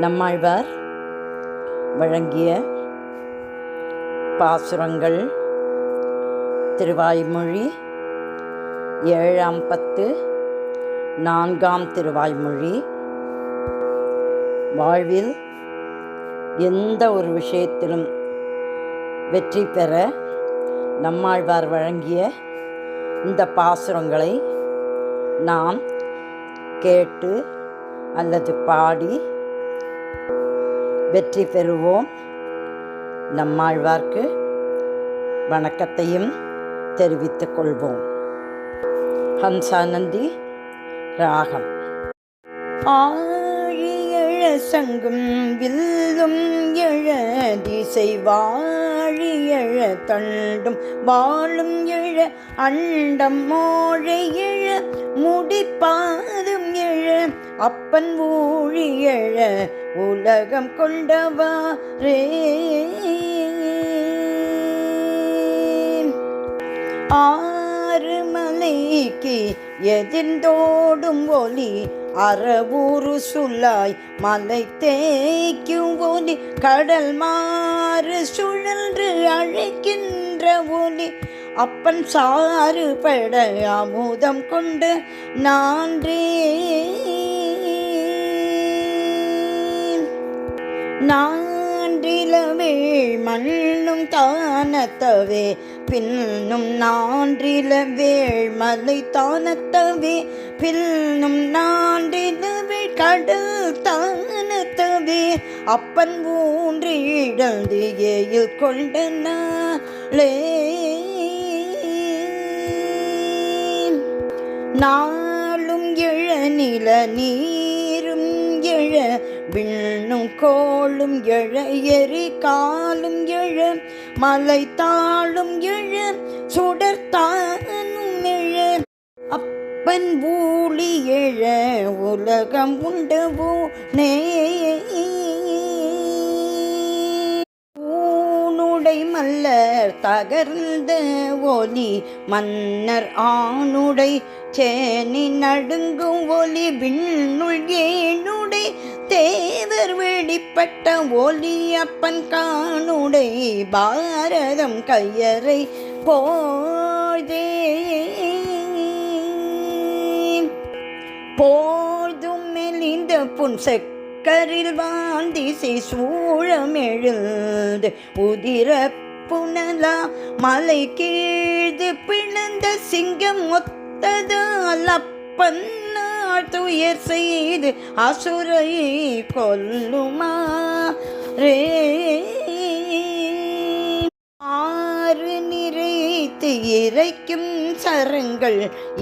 நம்மாழ்வார் வழங்கிய பாசுரங்கள் திருவாய்மொழி 7ஆம் பத்து 4ஆம் திருவாய்மொழி. வாழ்வில் எந்த ஒரு விஷயத்திலும் வெற்றி பெற நம்மாழ்வார் வழங்கிய இந்த பாசுரங்களை நாம் கேட்டு அல்லது பாடி வெற்றி பெறுவோம். நம்மாழ்வார்க்கு வணக்கத்தையும் தெரிவித்துக் கொள்வோம். ஹம்சானந்தி ராகம். ஆழியழ சங்கும் வில்லும் எழ திசை வாழியழ தண்டும் வாழும் எழ அண்டம் மோழை எழ முடிப்பாதும் எழ அப்பன் ஊழி எழ உலகம் கொண்டவாரே. ஆறு மலைக்கு எதிர்ந்தோடும் ஒலி அறவூறு சுல்லாய் மலை தேய்க்கும் ஒலி கடல் மாறு சுழன்று அழைக்கின்ற ஒலி அப்பன் சாறுபட அமுதம் கொண்டு நான்றே. நான்றிலவே மண்ணும் தானத்தவே பின்னும் நான்றிலவேள் மலை தானத்தவே பின்னும் நான்றிலவே கடல் தானத்தவே அப்பன் ஊன்றி இடந்தியில் கொண்ட நாளே. நாளும் எழ நில நீரும் எழ விண்ணும் கோளும் எழ எரி காலும் எழ மலை தாளும் எழ சுடர்த்தானும் எழ அப்பன் ஊழி எழ உலகம் உண்டவோனே. ஊனுடை மல்லர் தகர்ந்த ஒலி மன்னர் ஆணுடை சேனி நடுங்கும் ஒலி விண்ணுள் ஏனுடை தேவர் வெளிப்பட்ட ஒலி அப்பன் காணுடை பாரதம் கையறை போதே. போதும் மெலிந்த புன்செக்கரில் வாந்திசை சூழமெழுந்து உதிர புனலா மலை கீழ்ந்து பிளந்த சிங்கம் ஒத்ததால் அப்பன் துயர் செய்து அசுரை கொல்லுமாறே. ஆறு நிறைத்து இறைக்கும் சரங்கள்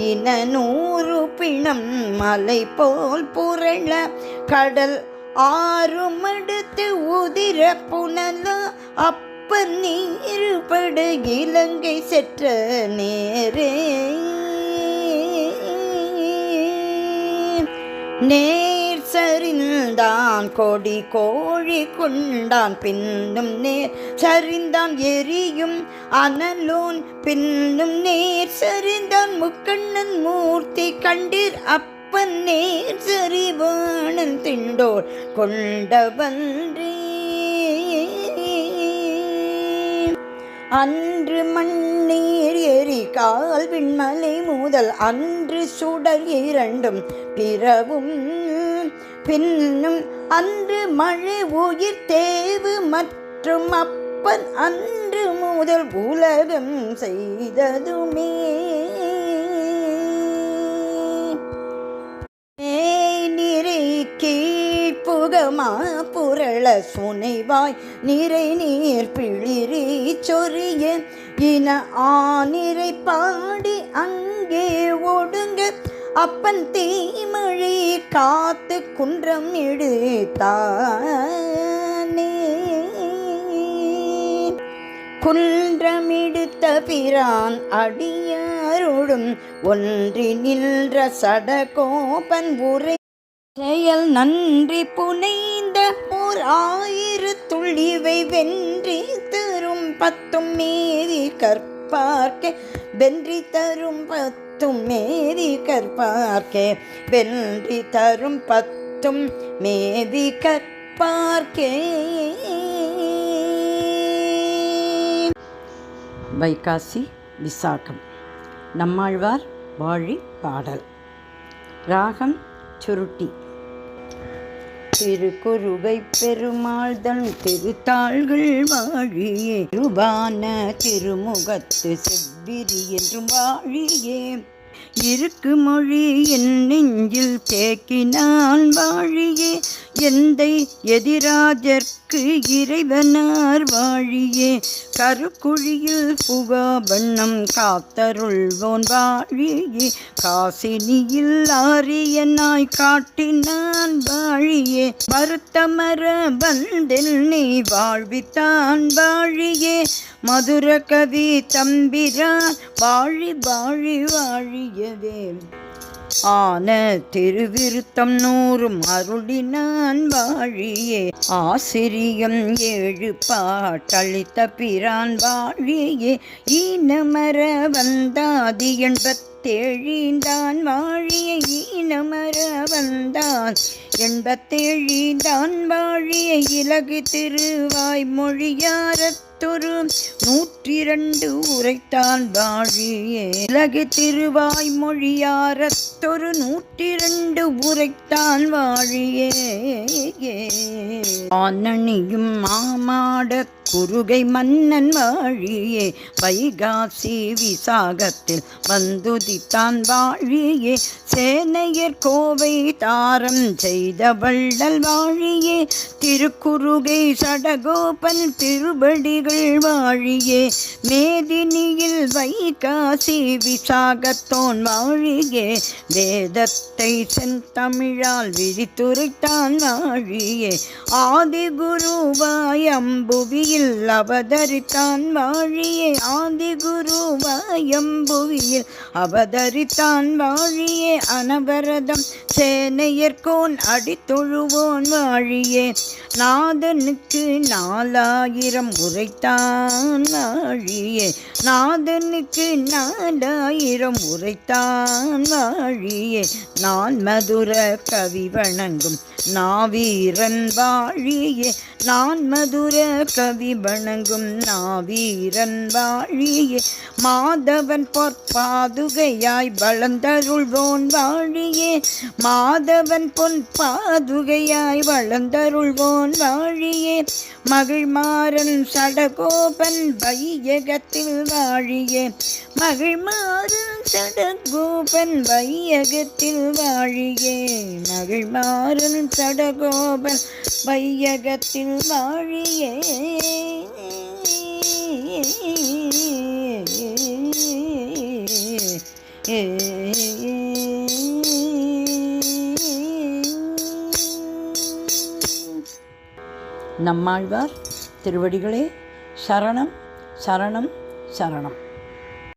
இன 100 பிணம் மலை போல் புரள கடல் ஆறும் அடுத்து உதிர புனல அப்பன் நீர்படு இலங்கை செற்ற நேரே. நேர் சரிந்தான் கொடி கோழி கொண்டான் பின்னும் நேர் சரிந்தான் எரியும் அனலோன் பின்னும் நேர் சரிந்தான் முக்கண்ணன் மூர்த்தி கண்டீர் அப்பன் நேர் சரிவாணன் திண்டோர் கொண்டவன்றே. அன்று மண்ணீர் எரி கால் விண்மலை முதல் அன்று சுடல் இரண்டும் பிறவும் பின்னும் அன்று மழை உயிர் தேவு மற்றும் அப்பன் அன்று முதல் உலகம் செய்ததுமே. நிறை கீழ்ப்புகமா புரள சுனைவாய் நிறை நீர் பிளிரி சொரிய இன ஆனிரை பாடி அங்கே ஒடுங்க அப்பன் தீமழை காத்து குன்றம் எடுத்தானே. குன்றமிடுத்த பிரான் அடியாரோடும் ஒன்றி நின்ற சடகோபன் உரை செயல் நன்றி புனைந்த ஓர் 1000 துள்ளிவை வென்றி தரும் 10 மேதி கற்பார்க்க வென்றி தரும் 10 மேதி கற்பார்க்க வென்றி தரும் 10 மேதி கற்ப பார்க்கே. வைகாசி விசாகம். நம்மாழ்வார் வாழி பாடல். ராகம் சுருட்டி. திருக்குறுகை பெருமாள் தன் திருத்தாள்கள் வாழியே, ரூபான திருமுகத்து செவ்விரி என்றும் வாழியே, இருக்கு மொழி என் நெஞ்சில் தேக்கினான் வாழியே, எந்தை எதிராஜர்க்கு இறைவனார் வாழியே, கருக்குழியில் புகா வண்ணம் காத்தருள்வோன் வாழியே, காசினியில் ஆரியனாய் காட்டினான் வாழியே, வருத்தமர வந்தென்னை வாழ்வித்தான் வாழியே, மதுர கவி தம்பிரான் வாழி வாழி வாழியவே, ஆன திருவிருத்தம் 100 அருளினான் வாழியே, ஆசிரியம் 7 பாட்டளித்த பிரான் வாழியே, ஈனமர வந்தாதி 87 வாழியே, ஈனமர வந்தான் 87 வாழியே, இலகு திருவாய்மொழியாரத்தொரு 102 உரைத்தான் வாழியே, இலகு திருவாய்மொழியாரத்தொரு 102 உரைத்தான் வாழியே, ஆனணியும் மாமாட குறுகை மன்னன் வாழியே, வைகாசி விசாகத்தில் வந்துதித்தான் வாழியே, சேனையர் கோவை தாரம் செய்த வள்ளல் வாழியே, திருக்குறுகை சடகோபன் திருபடிகள் வாழியே, மேதினியில் வைகாசி விசாகத்தோன் வாழியே, வேதத்தை செந்தமிழால் விரித்துரைத்தான் வாழியே, ஆதிகுருவாய் அம்புவியில் அவதரித்தான் வாழியே, ஆதிகுருவாய் அம்புவியில் அவதரித்தான் வாழியே, அனவரதம் சேனையர்கோன் அடித்தொழுவோன் வாழியே, நாதனுக்கு 4000 உரைத்தான் வாழியே, நாதனுக்கு 4000 உரைத்தான் வாழியே, நான் மதுர கவி வணங்கும் நாவீரன் வாழியே, நான் மதுர கவி வணங்கும் நாவீரன் வாழியே, மாதவன் பொற்பாதுகையாய் வளர்ந்தருள்வோன் வாழியே, மாதவன் பொன் பாதுகையாய் வளர்ந்தருள்வோன் வாழியே, மகிழ்மாறன் சடகோபன் வையகத்தில் வாழியே, மகிழ்மாறன் சடகோபன் வையகத்தில் வாழியே, மகிழ்மாறன் சடகோபன் வையகத்தில் வாழியே, நம்மாழ்வார் திருவடிகளே சரணம் சரணம் சரணம்.